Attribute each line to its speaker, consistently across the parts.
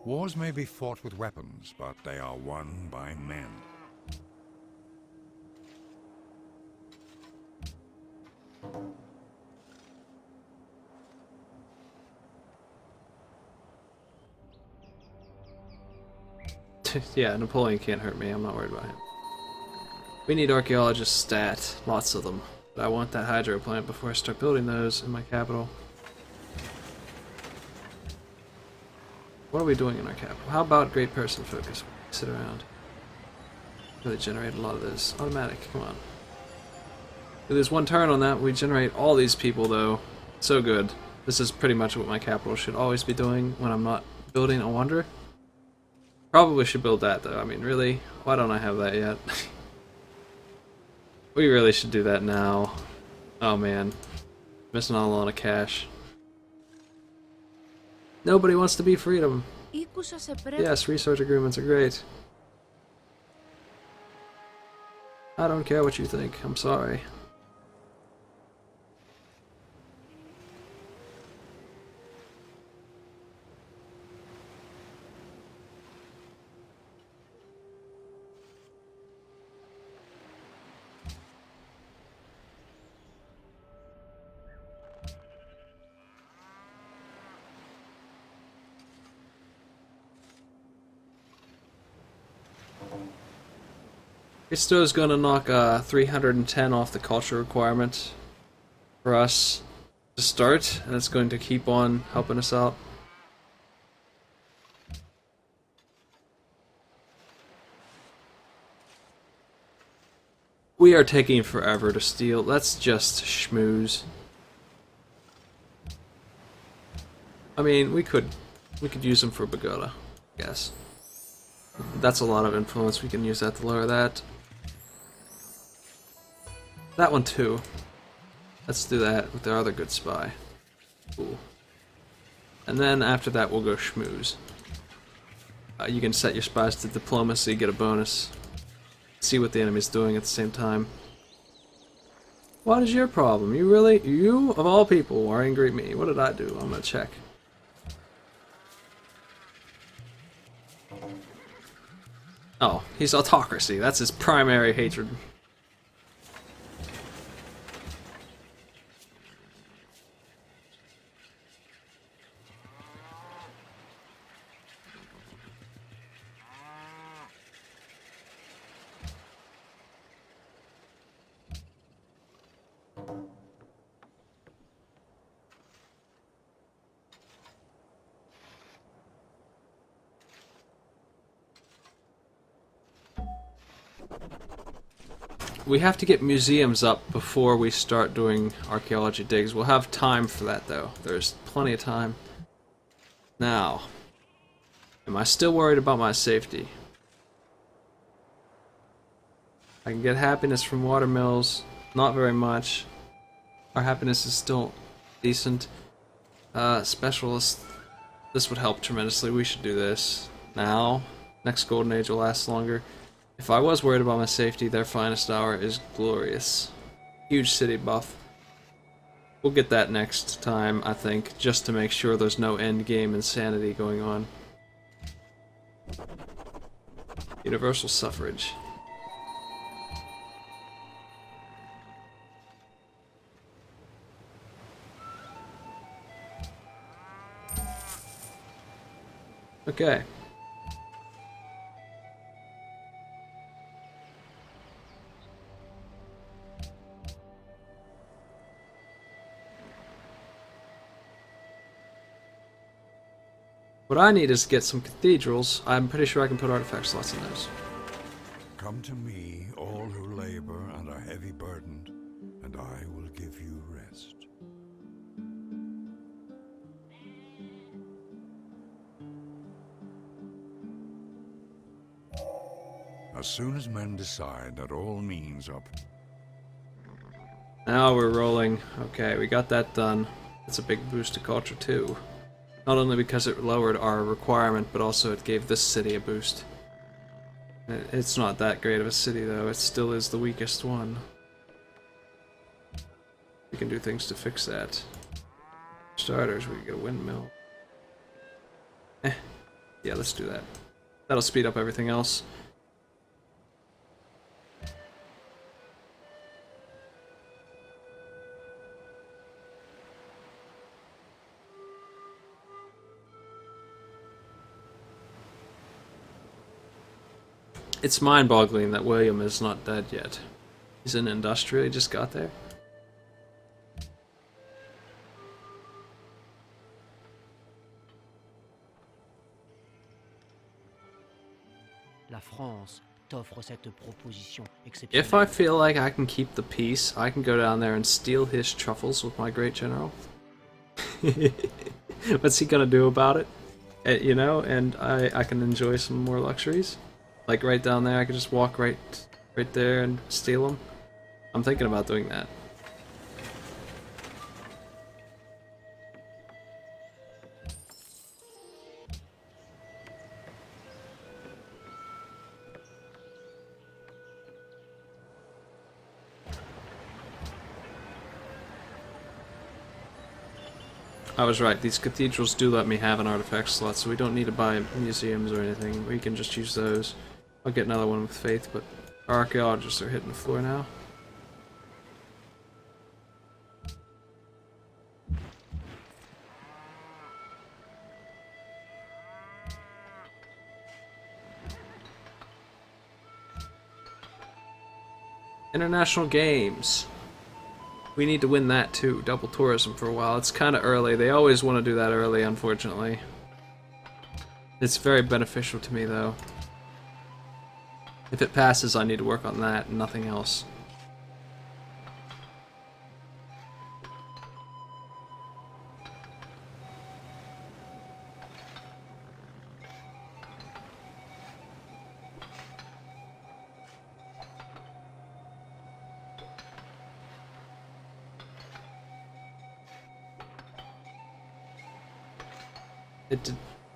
Speaker 1: Wars may be fought with weapons, but they are won by men.
Speaker 2: Yeah, Napoleon can't hurt me. I'm not worried about him. We need archaeologists stat. Lots of them. But I want that hydro plant before I start building those in my capital. What are we doing in our capital? How about great person focus? Sit around. Really generate a lot of this. Automatic, come on. There's one turn on that. We generate all these people though. So good. This is pretty much what my capital should always be doing when I'm not building a wonder. Probably should build that though. I mean, really? Why don't I have that yet? We really should do that now. Oh man. Missing out on a lot of cash. Nobody wants to be freedom. Yes, research agreements are great. I don't care what you think. I'm sorry. Cristo is gonna knock 310 off the culture requirement for us to start, and it's going to keep on helping us out. We are taking forever to steal. Let's just schmooze. I mean, we could use them for Bogota, I guess. That's a lot of influence. We can use that to lower that. That one too. Let's do that with our other good spy. Cool. And then after that we'll go schmooze. You can set your spies to diplomacy, get a bonus. See what the enemy's doing at the same time. What is your problem? You of all people are angry at me. What did I do? I'm gonna check. Oh, he's autocracy. That's his primary hatred. We have to get museums up before we start doing archaeology digs. We'll have time for that though. There's plenty of time. Now, am I still worried about my safety? I can get happiness from watermills, not very much. Our happiness is still decent. Specialist, this would help tremendously. We should do this now. Next golden age will last longer. If I was worried about my safety, their finest hour is glorious. Huge city buff. We'll get that next time, I think, just to make sure there's no end game insanity going on. Universal suffrage. Okay. What I need is to get some cathedrals. I'm pretty sure I can put artifact slots in those.
Speaker 1: Come to me, all who labor and are heavy burdened, and I will give you rest. As soon as men decide that all means are...
Speaker 2: Now we're rolling. Okay, we got that done. That's a big boost to culture too. Not only because it lowered our requirement, but also it gave this city a boost. It's not that great of a city though, it still is the weakest one. We can do things to fix that. Starters, we can get a windmill. Yeah, let's do that. That'll speed up everything else. It's mind-boggling that William is not dead yet. He's in industrial, he just got there.
Speaker 3: La France t'offre cette proposition
Speaker 2: If I
Speaker 3: exceptionnelle.
Speaker 2: feel like I can keep the peace, I can go down there and steal his truffles with my great general. What's he gonna do about it? You know, and I can enjoy some more luxuries. Like right down there, I could just walk right there and steal them. I'm thinking about doing that. I was right, these cathedrals do let me have an artifact slot, so we don't need to buy museums or anything. We can just use those. I'll get another one with faith, but our archaeologists are hitting the floor now. International Games. We need to win that too. Double tourism for a while. It's kind of early. They always want to do that early, unfortunately. It's very beneficial to me, though. If it passes, I need to work on that and nothing else.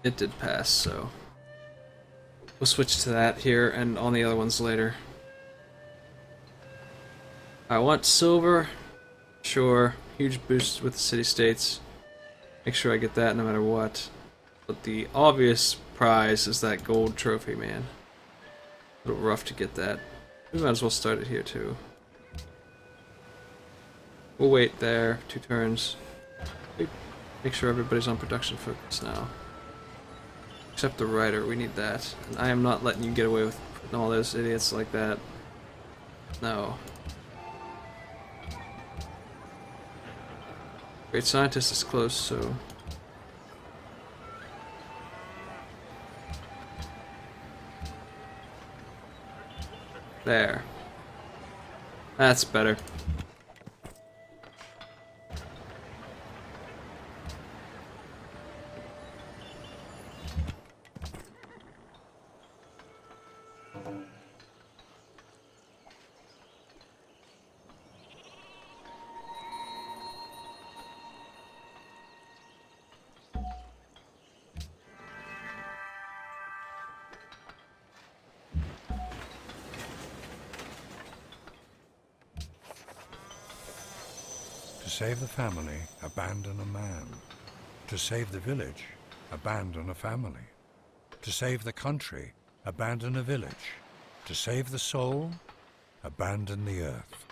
Speaker 2: It did pass, so we'll switch to that here and on the other ones later. I want silver, sure. Huge boost with the city-states. Make sure I get that no matter what. But the obvious prize is that gold trophy, man. A little rough to get that. We might as well start it here too. We'll wait there, 2 turns. Make sure everybody's on production focus now. Except the writer, we need that. And I am not letting you get away with putting all those idiots like that. No. Great scientist is close, so... There. That's better.
Speaker 1: To save the family, abandon a man. To save the village, abandon a family. To save the country, abandon a village. To save the soul, abandon the earth.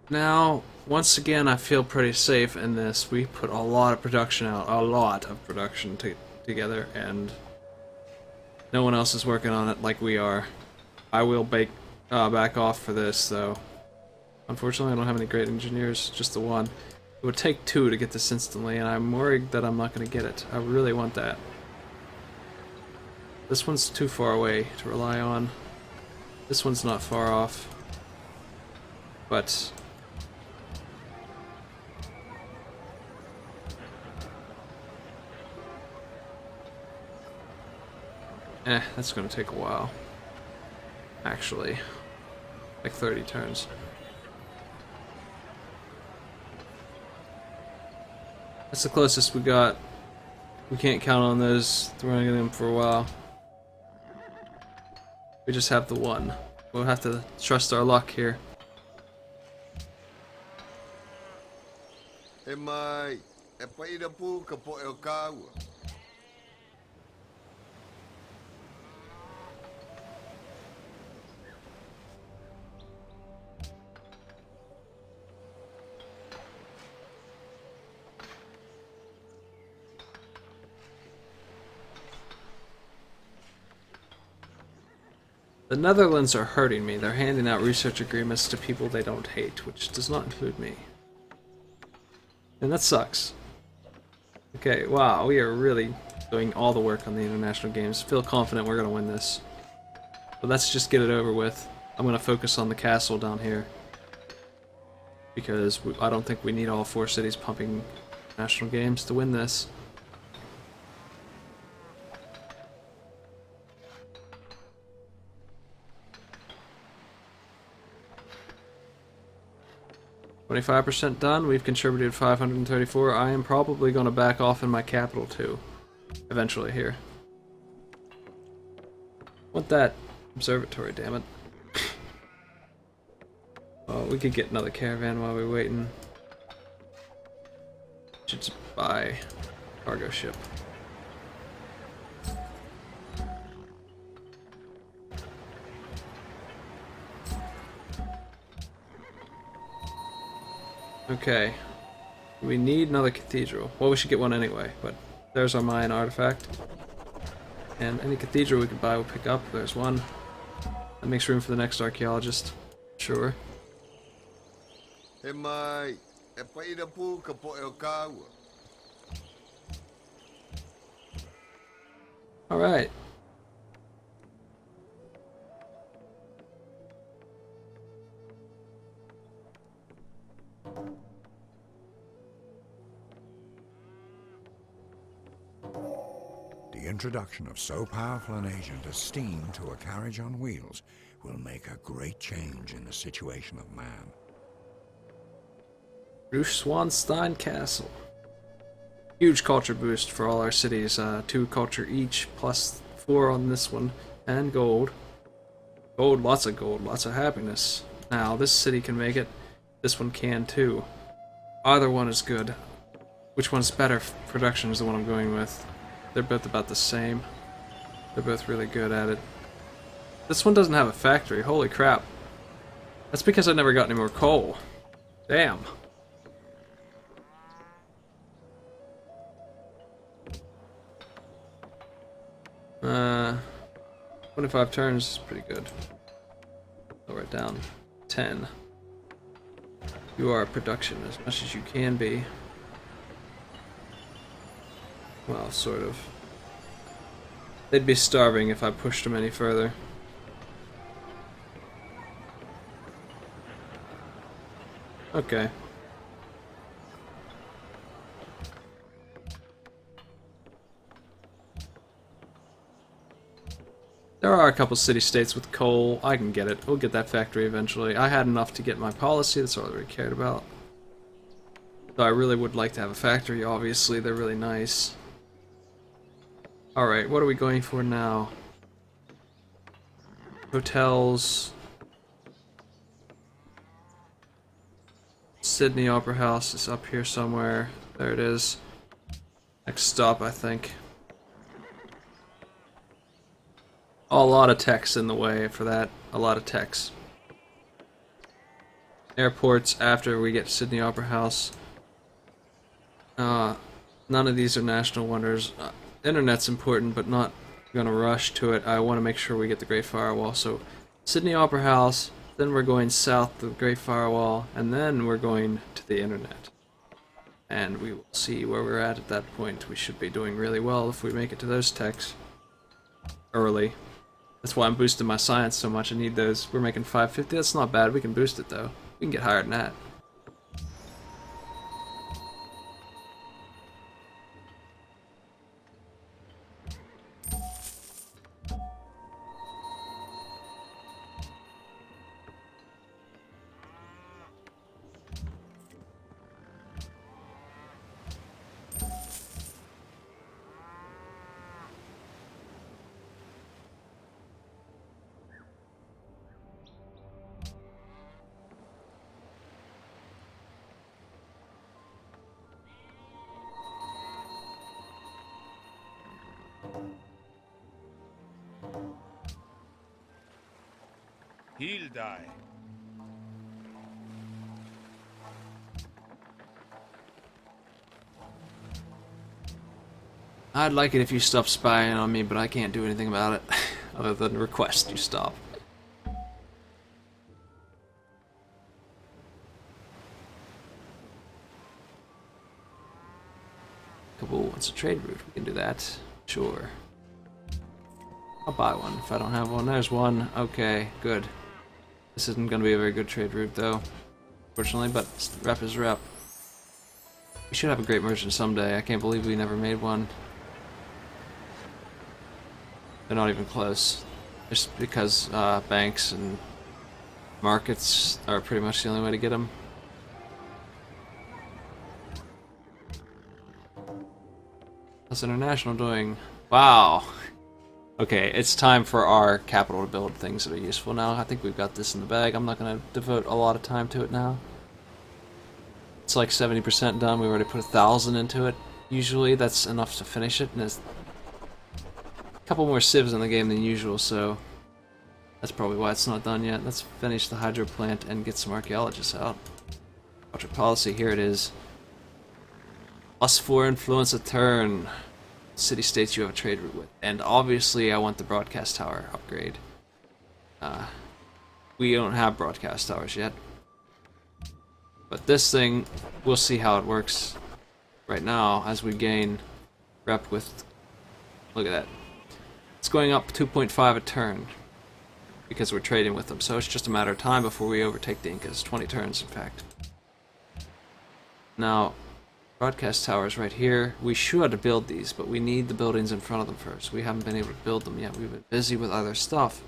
Speaker 2: Now, once again, I feel pretty safe in this. We put a lot of production out, together, and no one else is working on it like we are. I will back off for this, though. Unfortunately, I don't have any great engineers, just the one. It would take 2 to get this instantly, and I'm worried that I'm not going to get it. I really want that. This one's too far away to rely on. This one's not far off. But... that's gonna take a while. Actually. Like 30 turns. That's the closest we got. We can't count on those throwing them for a while. We just have the one. We'll have to trust our luck here.
Speaker 4: E mai, e paira pu ka po e o kāua.
Speaker 2: The Netherlands are hurting me. They're handing out research agreements to people they don't hate, which does not include me. And that sucks. Okay, wow, we are really doing all the work on the international games. Feel confident we're going to win this. But let's just get it over with. I'm going to focus on the castle down here. Because I don't think we need all 4 cities pumping national games to win this. %done. We've contributed 534. I am probably going to back off in my capital too. Eventually here. Want that observatory, damn it. Oh, we could get another caravan while we're waiting. Should just buy cargo ship. Okay. We need another cathedral. Well, we should get one anyway, but there's our Mayan artifact. And any cathedral we can buy, we'll pick up. There's one. That makes room for the next archaeologist. Sure.
Speaker 4: E mai, e paira pu ka po e o kāua.
Speaker 2: Alright.
Speaker 1: The introduction of so powerful an agent as steam to a carriage on wheels will make a great change in the situation of man.
Speaker 2: Swanstein Castle. Huge culture boost for all our cities. 2 culture each, plus 4 on this one. And gold. Gold, lots of happiness. Now, this city can make it. This one can too. Either one is good. Which one's better production is the one I'm going with. They're both about the same. They're both really good at it. This one doesn't have a factory. Holy crap. That's because I never got any more coal. Damn. Uh, 25 turns is pretty good. Lower it down. 10. You are production as much as you can be. Well, sort of. They'd be starving if I pushed them any further. Okay. There are a couple city-states with coal. I can get it. We'll get that factory eventually. I had enough to get my policy. That's all I really cared about. Though I really would like to have a factory, obviously. They're really nice. Alright, what are we going for now? Hotels. Sydney Opera House is up here somewhere. There it is. Next stop, I think. Oh, a lot of tech's in the way for that. A lot of tech's. Airports after we get to Sydney Opera House. None of these are national wonders. Internet's important, but not gonna rush to it. I want to make sure we get the Great Firewall. So, Sydney Opera House, then we're going south to the Great Firewall, and then we're going to the internet. And we will see where we're at that point. We should be doing really well if we make it to those techs early. That's why I'm boosting my science so much. I need those. We're making 550. That's not bad. We can boost it though. We can get higher than that.
Speaker 5: He'll die.
Speaker 2: I'd like it if you stopped spying on me, but I can't do anything about it other than request you stop. Kabul wants a trade route. We can do that. Sure. I'll buy one if I don't have one. There's one. Okay, good. This isn't going to be a very good trade route, though, fortunately, but rep is rep. We should have a great merchant someday. I can't believe we never made one. They're not even close. Just because banks and markets are pretty much the only way to get them. How's International doing? Wow. Okay, it's time for our capital to build things that are useful now. I think we've got this in the bag. I'm not going to devote a lot of time to it now. It's like 70% done. We already put 1,000 into it. Usually that's enough to finish it, and there's a couple more civs in the game than usual, so that's probably why it's not done yet. Let's finish the hydro plant and get some archaeologists out. Watch our policy, here it is. +4 influence a turn. City-states you have a trade route with. And obviously I want the broadcast tower upgrade. We don't have broadcast towers yet. But this thing, we'll see how it works right now as we gain rep with... Look at that. It's going up 2.5 a turn because we're trading with them. So it's just a matter of time before we overtake the Incas. 20 turns, in fact. Now... broadcast towers right here. We should build these, but we need the buildings in front of them first. We haven't been able to build them yet. We've been busy with other stuff.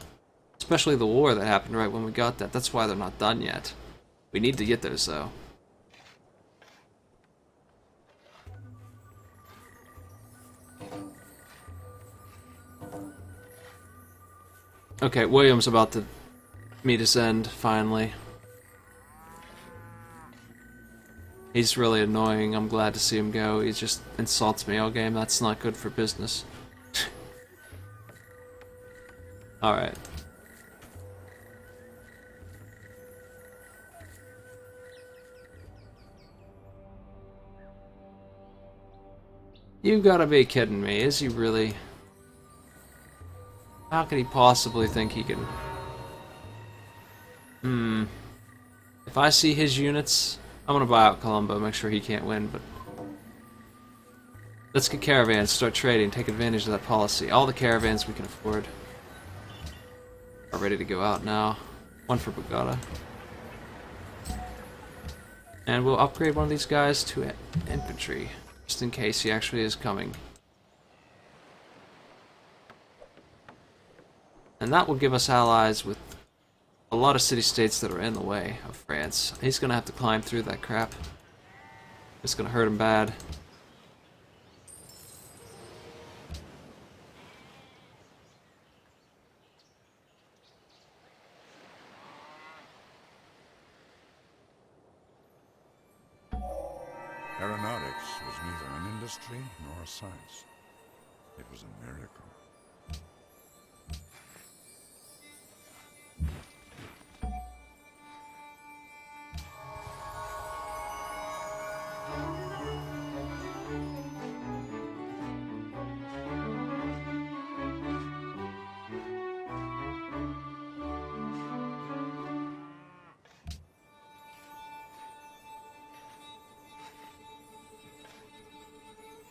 Speaker 2: Especially the war that happened right when we got that. That's why they're not done yet. We need to get those, though. Okay, William's about to meet his end, finally. He's really annoying. I'm glad to see him go. He just insults me all game. That's not good for business. Alright. You gotta be kidding me. Is he really? How could he possibly think he can... If I see his units... I'm gonna buy out Colombo, make sure he can't win, but... Let's get caravans, start trading, take advantage of that policy. All the caravans we can afford are ready to go out now. One for Bogota. And we'll upgrade one of these guys to infantry, just in case he actually is coming. And that will give us allies with a lot of city-states that are in the way of France. He's gonna have to climb through that crap. It's gonna hurt him bad.
Speaker 1: Aeronautics was neither an industry nor a science. It was a miracle.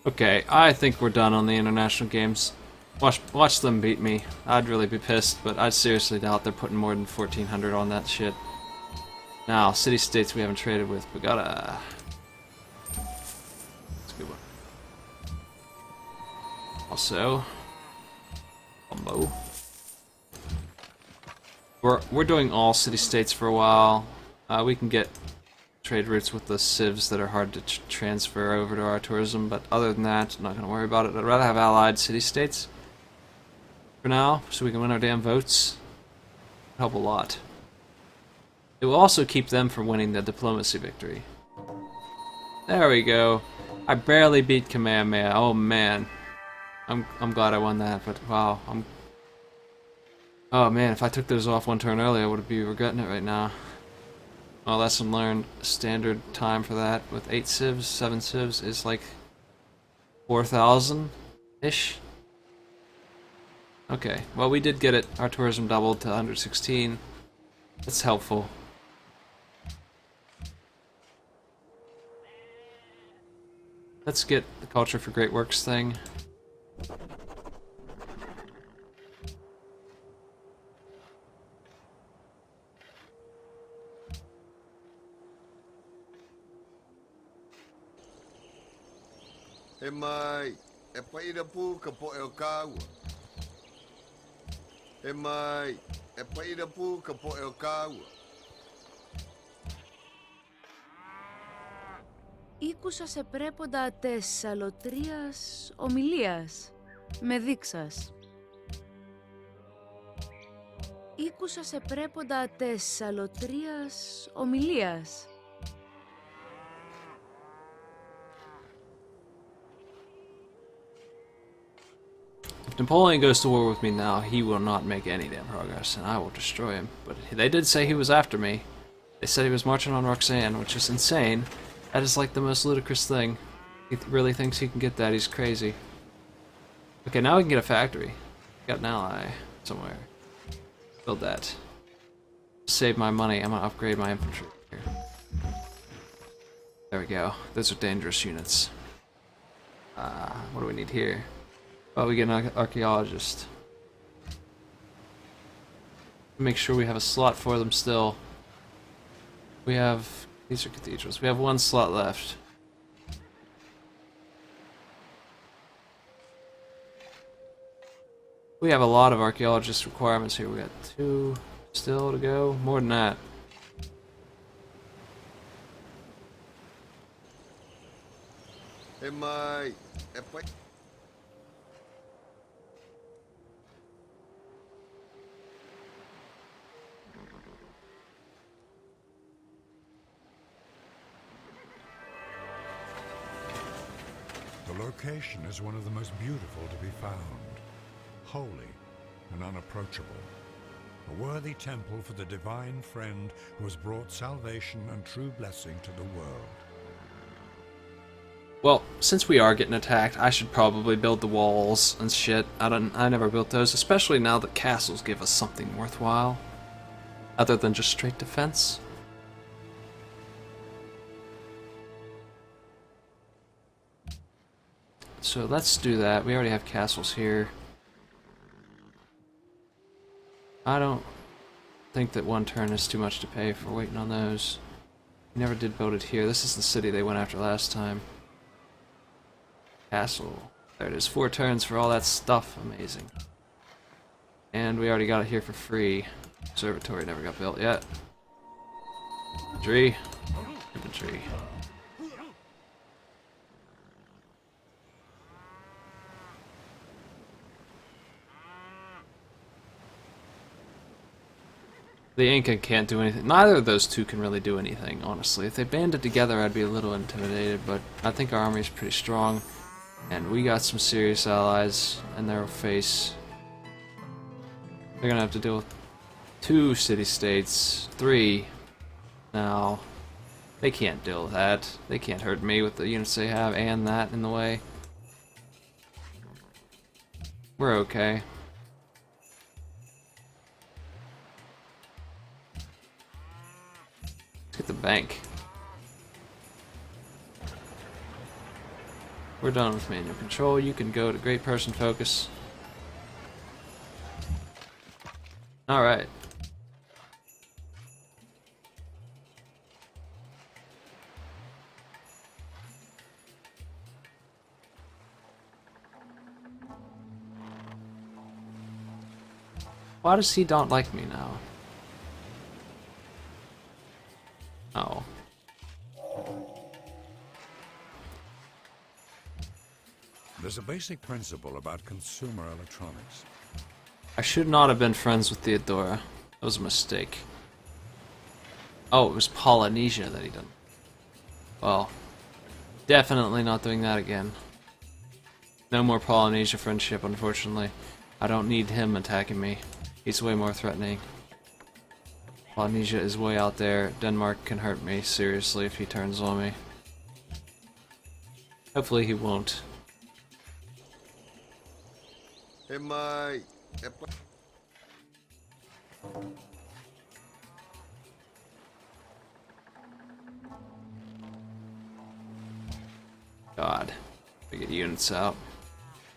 Speaker 2: Okay, I think we're done on the international games. Watch them beat me. I'd really be pissed, but I seriously doubt they're putting more than 1,400 on that shit. Now, city-states we haven't traded with. We gotta... That's a good one. Also... Combo. We're doing all city-states for a while. We can get trade routes with the civs that are hard to transfer over to our tourism, but other than that, I'm not going to worry about it. I'd rather have allied city-states for now, so we can win our damn votes. Help a lot. It will also keep them from winning the diplomacy victory. There we go. I barely beat Kamehameha. Oh man. I'm glad I won that, but wow, oh man, if I took those off one turn early, I would be regretting it right now. Well, lesson learned. Standard time for that with 8 civs, 7 civs is like 4,000-ish. Okay, well we did get it. Our tourism doubled to 116. That's helpful. Let's get the culture for great works thing.
Speaker 4: Hey, mai, e pai na pu ka po e o kāua. Hey, mai, e pai na pu ka po e o kāua.
Speaker 5: Ήκουσα σε πρέποντα τες αλωτρίας ομιλίας, με δείξας. Ήκουσα σε πρέποντα τες αλωτρίας ομιλίας.
Speaker 2: If Napoleon goes to war with me now, he will not make any damn progress, and I will destroy him. But they did say he was after me. They said he was marching on Roxanne, which is insane. That is like the most ludicrous thing. He really thinks he can get that, he's crazy. Okay, now we can get a factory. Got an ally somewhere. Build that. Save my money, I'm gonna upgrade my infantry here. There we go. Those are dangerous units. What do we need here? Oh, we get an archaeologist. Make sure we have a slot for them still. We have... These are cathedrals. We have 1 slot left. We have a lot of archaeologist requirements here. We got 2 still to go. More than that.
Speaker 4: Hey, mai, e pai...
Speaker 1: The location is one of the most beautiful to be found, holy and unapproachable. A worthy temple for the divine friend who has brought salvation and true blessing to the world.
Speaker 2: Well, since we are getting attacked, I should probably build the walls and shit. I never built those, especially now that castles give us something worthwhile. Other than just straight defense. So let's do that. We already have castles here. I don't think that 1 turn is too much to pay for waiting on those. We never did build it here. This is the city they went after last time. Castle. There it is. 4 turns for all that stuff. Amazing. And we already got it here for free. Observatory never got built yet. Infantry. Infantry. The Inca can't do anything. Neither of those two can really do anything, honestly. If they banded together, I'd be a little intimidated, but I think our army is pretty strong. And we got some serious allies in their face. They're gonna have to deal with 2 city-states, 3 now. They can't deal with that. They can't hurt me with the units they have and that in the way. We're okay. Let's get the bank. We're done with manual control. You can go to great person focus. Alright. Why does he not like me now? Oh.
Speaker 1: There's a basic principle about consumer electronics.
Speaker 2: I should not have been friends with Theodora. That was a mistake. Oh, it was Polynesia that he done. Well, definitely not doing that again. No more Polynesia friendship, unfortunately. I don't need him attacking me. He's way more threatening. Polynesia is way out there. Denmark can hurt me seriously if he turns on me. Hopefully he won't.
Speaker 4: Hey, mate.
Speaker 2: God. We get units out.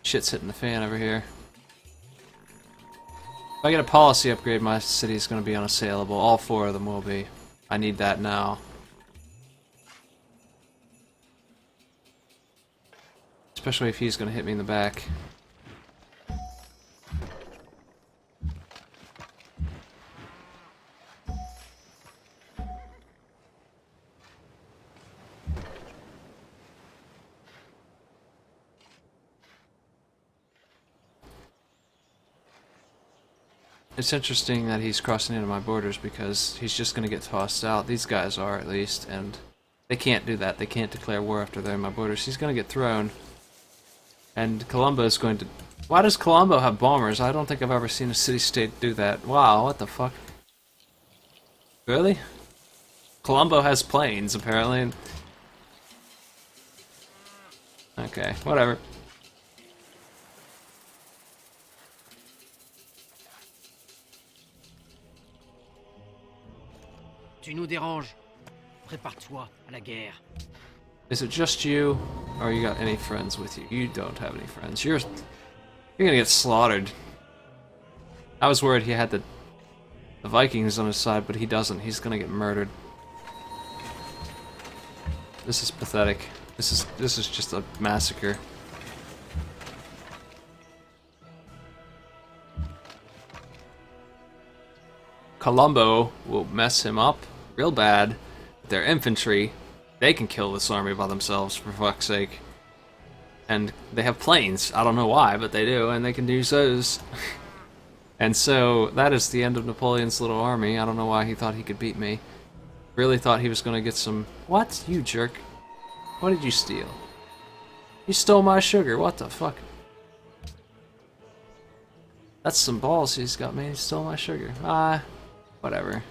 Speaker 2: Shit's hitting the fan over here. If I get a policy upgrade, my city is going to be unassailable. All 4 of them will be. I need that now. Especially if he's going to hit me in the back. It's interesting that he's crossing into my borders because he's just going to get tossed out. These guys are, at least, and they can't do that. They can't declare war after they're in my borders. He's going to get thrown. And Colombo is going to... Why does Colombo have bombers? I don't think I've ever seen a city-state do that. Wow, what the fuck? Really? Colombo has planes, apparently. Okay, whatever.
Speaker 3: Tu nous déranges. Prépare-toi à la guerre.
Speaker 2: Is it just you, or you got any friends with you? You don't have any friends. You're gonna get slaughtered. I was worried he had the Vikings on his side, but he doesn't. He's gonna get murdered. This is pathetic. This is just a massacre. Colombo will mess him up real bad. Their infantry, they can kill this army by themselves, for fuck's sake. And they have planes. I don't know why, but they do, and they can use those. And so, that is the end of Napoleon's little army. I don't know why he thought he could beat me. Really thought he was going to get some... What? You jerk. What did you steal? You stole my sugar. What the fuck? That's some balls he's got, man. He stole my sugar. Whatever.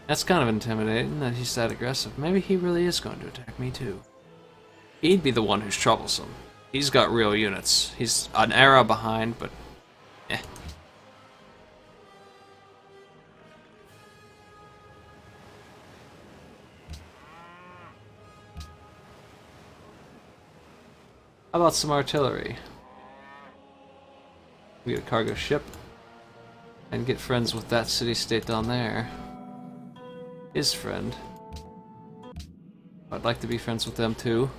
Speaker 2: That's kind of intimidating that he's that aggressive. Maybe he really is going to attack me too. He'd be the one who's troublesome. He's got real units. He's an era behind, but eh. How about some artillery? We get a cargo ship and get friends with that city-state down there. His friend. I'd like to be friends with them too.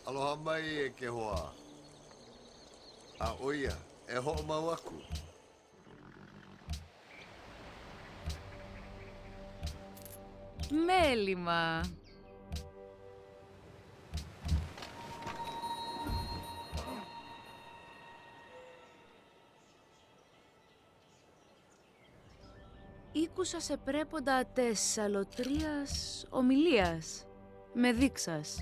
Speaker 4: Aloha mai e ke hoa. A oia, e ho mau aku.
Speaker 5: Μέλημα. Ήκουσα σε πρέποντα τες αλωτρίας ομιλίας, με δείξας.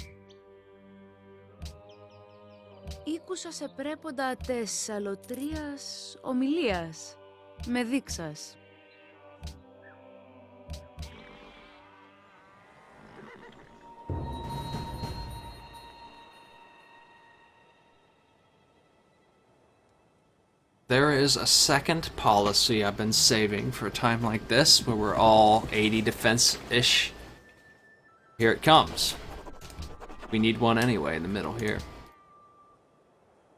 Speaker 5: Ήκουσα σε πρέποντα τες αλωτρίας ομιλίας, με δείξας.
Speaker 2: There is a second policy I've been saving for a time like this, where we're all 80 defense-ish. Here it comes. We need one anyway in the middle here.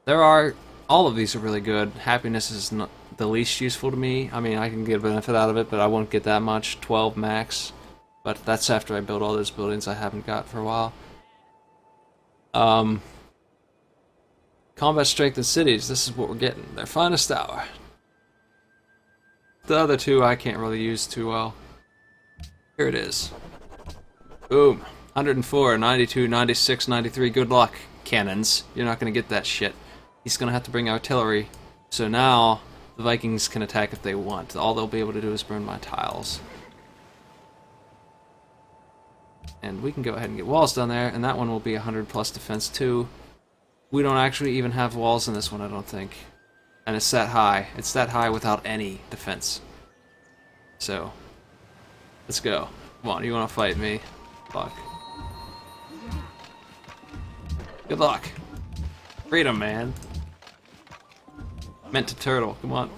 Speaker 2: All of these are really good. Happiness is not the least useful to me. I mean, I can get a benefit out of it, but I won't get that much. 12 max. But that's after I build all those buildings I haven't got for a while. Combat strength in cities, this is what we're getting. Their finest hour. The other two I can't really use too well. Here it is. Boom. 104, 92, 96, 93. Good luck, cannons. You're not going to get that shit. He's going to have to bring artillery So now the Vikings can attack if they want. All they'll be able to do is burn my tiles. And we can go ahead and get walls down there, and that one will be 100 plus defense too. We don't actually even have walls in this one, I don't think. And it's that high. It's that high without any defense. So, let's go. Come on, you want to fight me? Fuck. Good luck. Freedom, man. Meant to turtle. Come on.